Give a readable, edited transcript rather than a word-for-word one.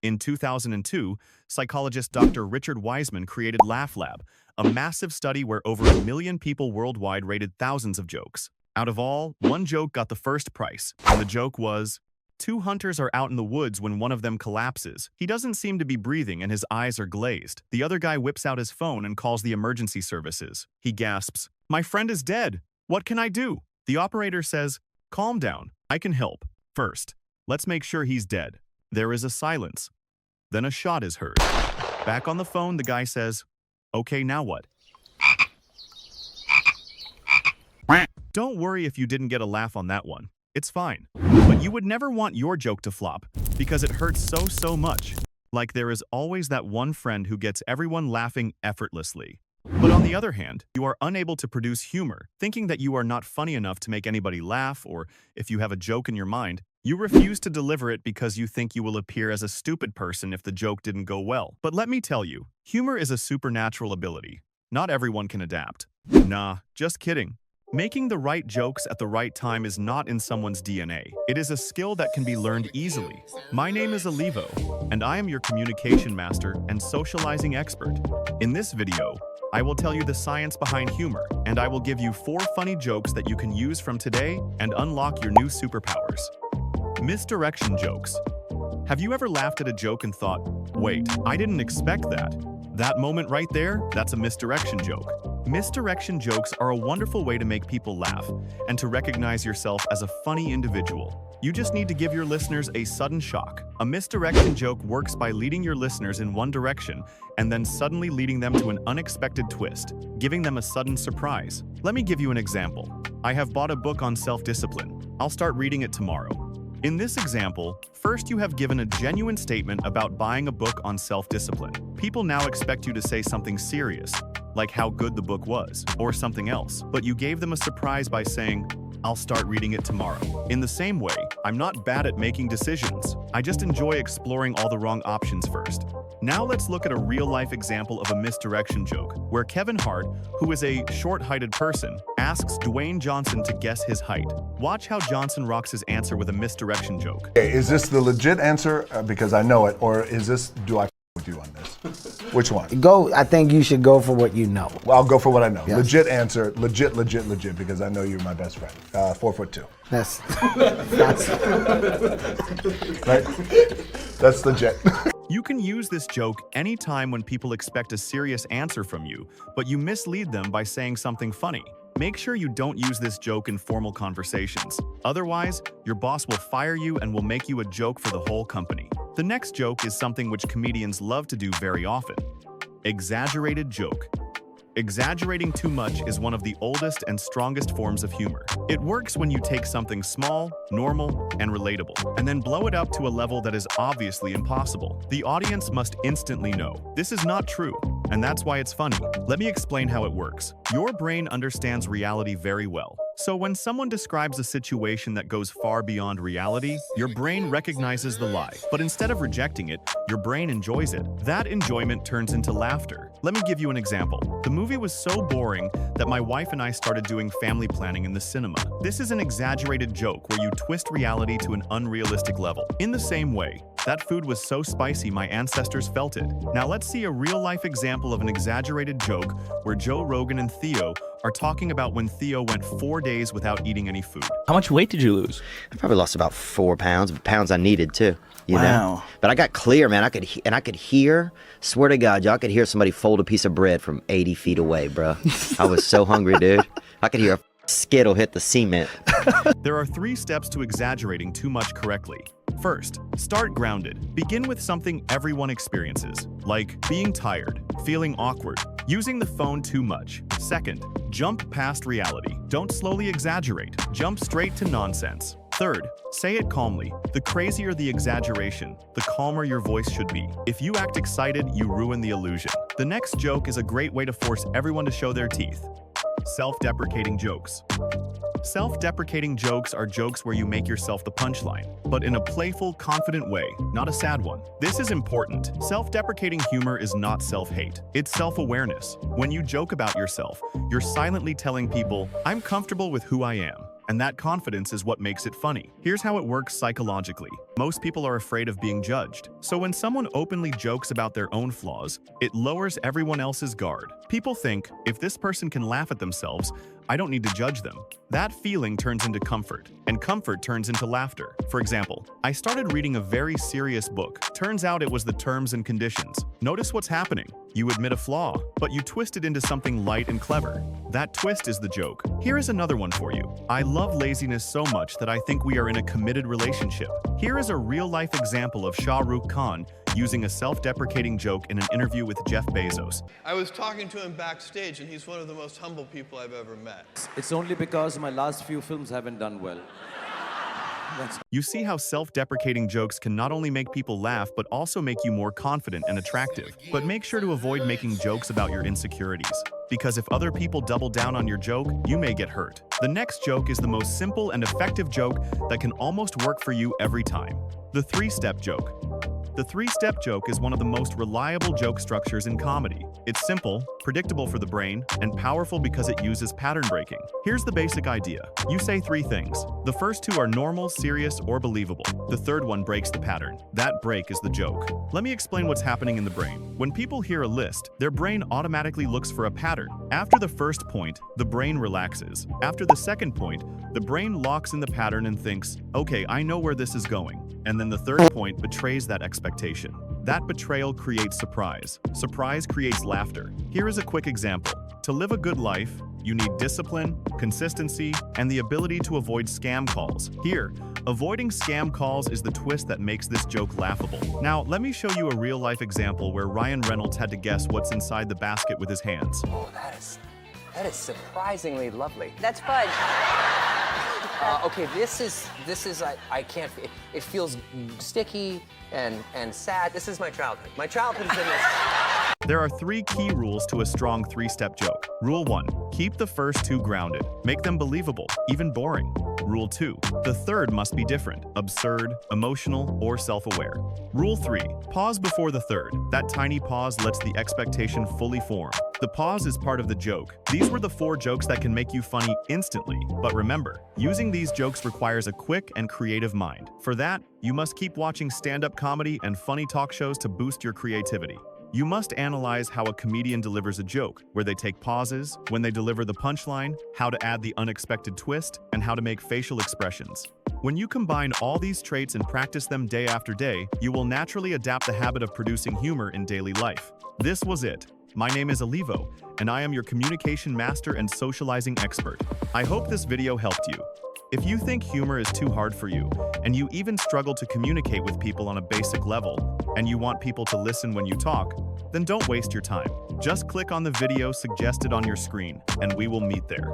In 2002, psychologist Dr. Richard Wiseman created Laugh Lab, a massive study where over 1 million people worldwide rated thousands of jokes. Out of all, one joke got the first prize, and the joke was, two hunters are out in the woods when one of them collapses. He doesn't seem to be breathing and his eyes are glazed. The other guy whips out his phone and calls the emergency services. He gasps, "My friend is dead. What can I do?" The operator says, "Calm down. I can help. First, let's make sure he's dead." There is a silence. Then a shot is heard. Back on the phone, the guy says, "Okay, now what?" Don't worry if you didn't get a laugh on that one. It's fine. But you would never want your joke to flop because it hurts so much. Like there is always that one friend who gets everyone laughing effortlessly. But on the other hand, you are unable to produce humor, thinking that you are not funny enough to make anybody laugh, or if you have a joke in your mind, you refuse to deliver it because you think you will appear as a stupid person if the joke didn't go well. But let me tell you, humor is a supernatural ability. Not everyone can adapt. Nah, just kidding. Making the right jokes at the right time is not in someone's DNA. It is a skill that can be learned easily. My name is Alivo, and I am your communication master and socializing expert. In this video, I will tell you the science behind humor, and I will give you 4 funny jokes that you can use from today and unlock your new superpowers. Misdirection jokes. Have you ever laughed at a joke and thought, "Wait, I didn't expect that"? That moment right there, that's a misdirection joke. Misdirection jokes are a wonderful way to make people laugh and to recognize yourself as a funny individual. You just need to give your listeners a sudden shock. A misdirection joke works by leading your listeners in one direction and then suddenly leading them to an unexpected twist, giving them a sudden surprise. Let me give you an example. I have bought a book on self-discipline. I'll start reading it tomorrow. In this example, first you have given a genuine statement about buying a book on self-discipline. People now expect you to say something serious, like how good the book was, or something else, but you gave them a surprise by saying, "I'll start reading it tomorrow." In the same way, I'm not bad at making decisions. I just enjoy exploring all the wrong options first. Now let's look at a real-life example of a misdirection joke, where Kevin Hart, who is a short-heighted person, asks Dwayne Johnson to guess his height. Watch how Johnson rocks his answer with a misdirection joke. Hey, is this the legit answer because I know it, or is this, do I with you on this? Which one? I think you should go for what you know. Well, I'll go for what I know. Yes. Legit answer, legit, because I know you're my best friend. 4'2". That's Right? That's legit. You can use this joke anytime when people expect a serious answer from you, but you mislead them by saying something funny. Make sure you don't use this joke in formal conversations. Otherwise, your boss will fire you and will make you a joke for the whole company. The next joke is something which comedians love to do very often. Exaggerated joke. Exaggerating too much is one of the oldest and strongest forms of humor. It works when you take something small, normal, and relatable, and then blow it up to a level that is obviously impossible. The audience must instantly know, this is not true, and that's why it's funny. Let me explain how it works. Your brain understands reality very well. So when someone describes a situation that goes far beyond reality, your brain recognizes the lie. But instead of rejecting it, your brain enjoys it. That enjoyment turns into laughter. Let me give you an example. The movie was so boring that my wife and I started doing family planning in the cinema. This is an exaggerated joke where you twist reality to an unrealistic level. In the same way, that food was so spicy my ancestors felt it. Now let's see a real-life example of an exaggerated joke where Joe Rogan and Theo are talking about when Theo went 4 days without eating any food. How much weight did you lose? I probably lost about 4 pounds, pounds I needed too. You know? Wow. But I got clear, man. I could hear, swear to God, y'all could hear somebody fold a piece of bread from 80 feet away, bro. I was so hungry, dude. I could hear a skittle hit the cement. There are 3 steps to exaggerating too much correctly. First, start grounded. Begin with something everyone experiences, like being tired, feeling awkward, using the phone too much. Second, jump past reality. Don't slowly exaggerate. Jump straight to nonsense. Third, say it calmly. The crazier the exaggeration, the calmer your voice should be. If you act excited, you ruin the illusion. The next joke is a great way to force everyone to show their teeth. Self-deprecating jokes. Self-deprecating jokes are jokes where you make yourself the punchline, but in a playful, confident way, not a sad one. This is important. Self-deprecating humor is not self-hate. It's self-awareness. When you joke about yourself, you're silently telling people, "I'm comfortable with who I am." and that confidence is what makes it funny. Here's how it works psychologically. Most people are afraid of being judged. So when someone openly jokes about their own flaws, it lowers everyone else's guard. People think, if this person can laugh at themselves, I don't need to judge them. That feeling turns into comfort, and comfort turns into laughter. For example, I started reading a very serious book. Turns out it was the terms and conditions. Notice what's happening. You admit a flaw, but you twist it into something light and clever. That twist is the joke. Here is another one for you. I love laziness so much that I think we are in a committed relationship. Here is a real-life example of Shah Rukh Khan using a self-deprecating joke in an interview with Jeff Bezos. I was talking to him backstage, and he's one of the most humble people I've ever met. It's only because my last few films haven't done well. You see how self-deprecating jokes can not only make people laugh but also make you more confident and attractive. But make sure to avoid making jokes about your insecurities, because if other people double down on your joke, you may get hurt. The next joke is the most simple and effective joke that can almost work for you every time. The three-step joke. The three-step joke is one of the most reliable joke structures in comedy. It's simple, predictable for the brain, and powerful because it uses pattern breaking. Here's the basic idea. You say three things. The first two are normal, serious, or believable. The third one breaks the pattern. That break is the joke. Let me explain what's happening in the brain. When people hear a list, their brain automatically looks for a pattern. After the first point, the brain relaxes. After the second point, the brain locks in the pattern and thinks, okay, I know where this is going. And then the third point betrays that expectation. That betrayal creates surprise. Surprise creates laughter. Here is a quick example. To live a good life, you need discipline, consistency, and the ability to avoid scam calls. Here, avoiding scam calls is the twist that makes this joke laughable. Now, let me show you a real-life example where Ryan Reynolds had to guess what's inside the basket with his hands. Oh, that is surprisingly lovely. That's fudge. Okay, this is I can't. It feels sticky and sad. This is my childhood. My childhood is in this. There are three key rules to a strong three-step joke. Rule 1. Keep the first two grounded. Make them believable, even boring. Rule 2. The third must be different, absurd, emotional, or self-aware. Rule 3. Pause before the third. That tiny pause lets the expectation fully form. The pause is part of the joke. These were the 4 jokes that can make you funny instantly. But remember, using these jokes requires a quick and creative mind. For that, you must keep watching stand-up comedy and funny talk shows to boost your creativity. You must analyze how a comedian delivers a joke, where they take pauses, when they deliver the punchline, how to add the unexpected twist, and how to make facial expressions. When you combine all these traits and practice them day after day, you will naturally adapt the habit of producing humor in daily life. This was it. My name is Alivo, and I am your communication master and socializing expert. I hope this video helped you. If you think humor is too hard for you, and you even struggle to communicate with people on a basic level, and you want people to listen when you talk, then don't waste your time. Just click on the video suggested on your screen, and we will meet there.